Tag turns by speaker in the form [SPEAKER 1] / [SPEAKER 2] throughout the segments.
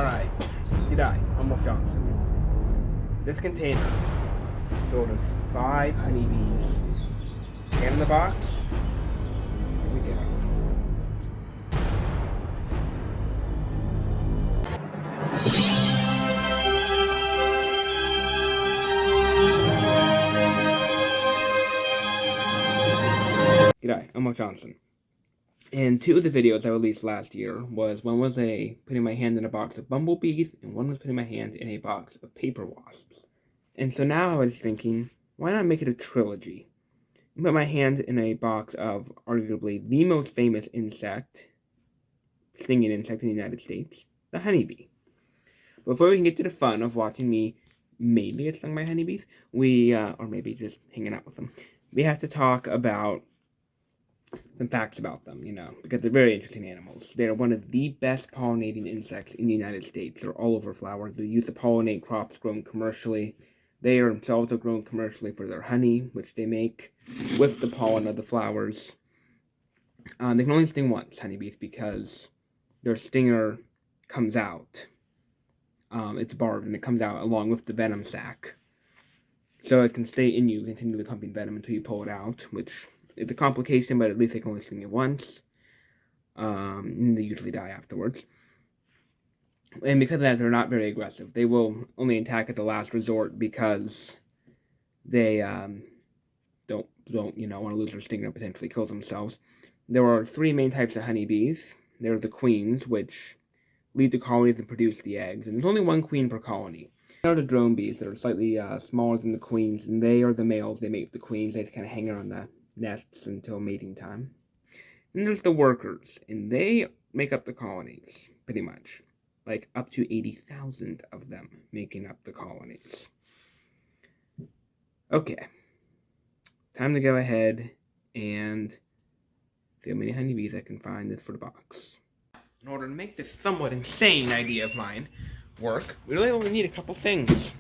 [SPEAKER 1] Alright, g'day, I'm Wolf Johnson. This container is filled with 5 honeybees. And in the box, here we go. G'day, I'm Wolf Johnson. And 2 of the videos I released last year was, one was putting my hand in a box of bumblebees, and one was putting my hand in a box of paper wasps. And so now I was thinking, why not make it a trilogy? And put my hand in a box of arguably the most famous stinging insect in the United States, the honeybee. Before we can get to the fun of watching me maybe get stung by honeybees, or maybe just hanging out with them, we have to talk about some facts about them, because they're very interesting animals. They're one of the best pollinating insects in the United States. They're all over flowers. They're used to pollinate crops grown commercially. They are themselves are grown commercially for their honey, which they make with the pollen of the flowers. They can only sting once, honeybees, because their stinger comes out. It's barbed, and it comes out along with the venom sac. So it can stay in you, continually pumping venom until you pull it out, which it's a complication, but at least they can only sting you once. And they usually die afterwards. And because of that, they're not very aggressive. They will only attack at the last resort because they don't want to lose their stinger and potentially kill themselves. There are 3 main types of honeybees. There are the queens, which lead the colonies and produce the eggs. And there's only 1 queen per colony. There are the drone bees that are slightly smaller than the queens, and they are the males. They mate with the queens. They just kind of hang around the nests until mating time. And there's the workers, and they make up the colonies, pretty much. Like up to 80,000 of them making up the colonies. Okay. Time to go ahead and see how many honeybees I can find for the box. In order to make this somewhat insane idea of mine work, we really only need a couple things.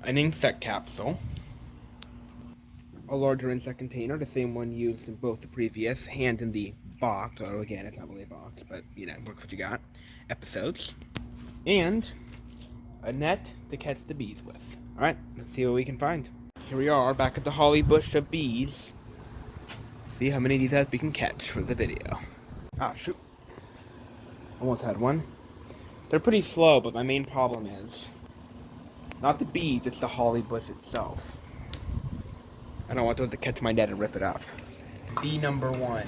[SPEAKER 1] An insect capsule, a larger insect container, the same one used in both the previous hand in the box, or again, it's not really a box, but works what you got, episodes, and a net to catch the bees with. Alright, let's see what we can find. Here we are, back at the holly bush of bees. See how many of these as we can catch for the video. Ah, shoot. Almost had one. They're pretty slow, but my main problem is not the bees, it's the holly bush itself. I don't want those to catch my net and rip it up. Bee number 1.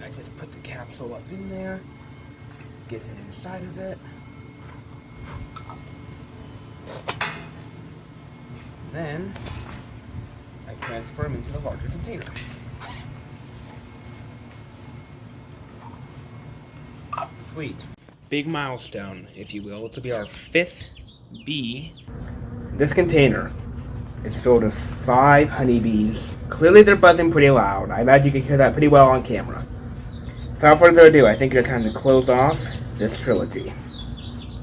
[SPEAKER 1] I just put the capsule up in there, get it inside of it. Then I transfer them into the larger container. Sweet. Big milestone, if you will. This will be our 5th bee. This container is filled with 5 honeybees. Clearly they're buzzing pretty loud. I imagine you can hear that pretty well on camera. So without further ado, I think it's time to close off this trilogy.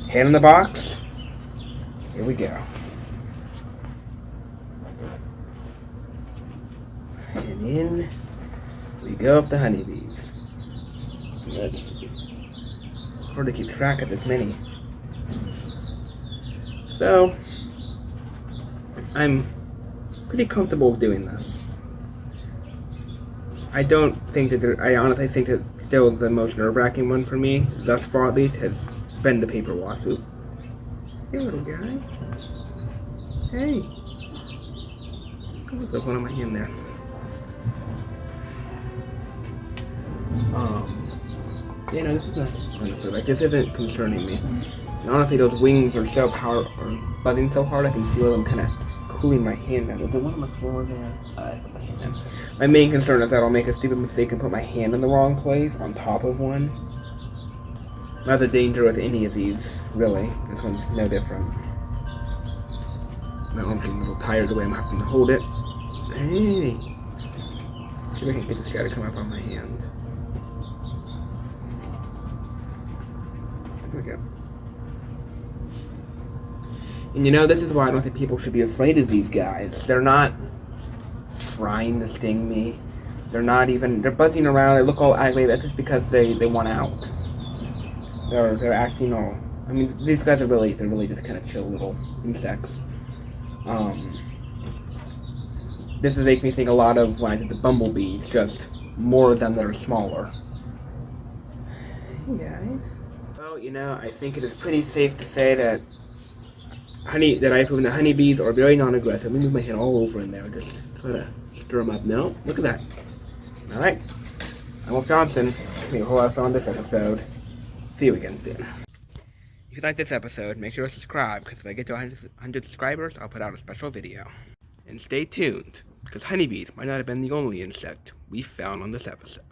[SPEAKER 1] Hand in the box. Here we go. And in we go with the honeybees. Let's see. Hard to keep track of this many. So I'm pretty comfortable with doing this. I honestly think that still the most nerve-wracking one for me, thus far at least, has been the paper wasp. Hey, little guy. Hey. There's one on my hand there. This is nice. Honestly, this isn't concerning me. And honestly, those wings are so buzzing so hard, I can feel them kind of cooling my hand down. Is there one on the floor there? I put my hand down. My main concern is that I'll make a stupid mistake and put my hand in the wrong place on top of one. Not the danger with any of these, really. This one's no different. My arm's getting a little tired the way I'm having to hold it. Hey! See if I can get this guy to come up on my hand. There we go. And this is why I don't think people should be afraid of these guys. They're not trying to sting me. They're buzzing around, they look all aggravated. That's just because they want out. They're acting all, I mean, these guys they're really just kind of chill little insects. This is making me think a lot of when I did the bumblebees, just more of them that are smaller. Hey guys. Well, I think it is pretty safe to say that I've proven the honeybees are very non-aggressive. Let me move my head all over in there, just try to stir them up. No, look at that. All right, I'm Wolf Johnson. We will have fun on this episode. See you again soon. If you like this episode, make sure to subscribe, because if I get to 100 subscribers, I'll put out a special video. And stay tuned, because honeybees might not have been the only insect we found on this episode.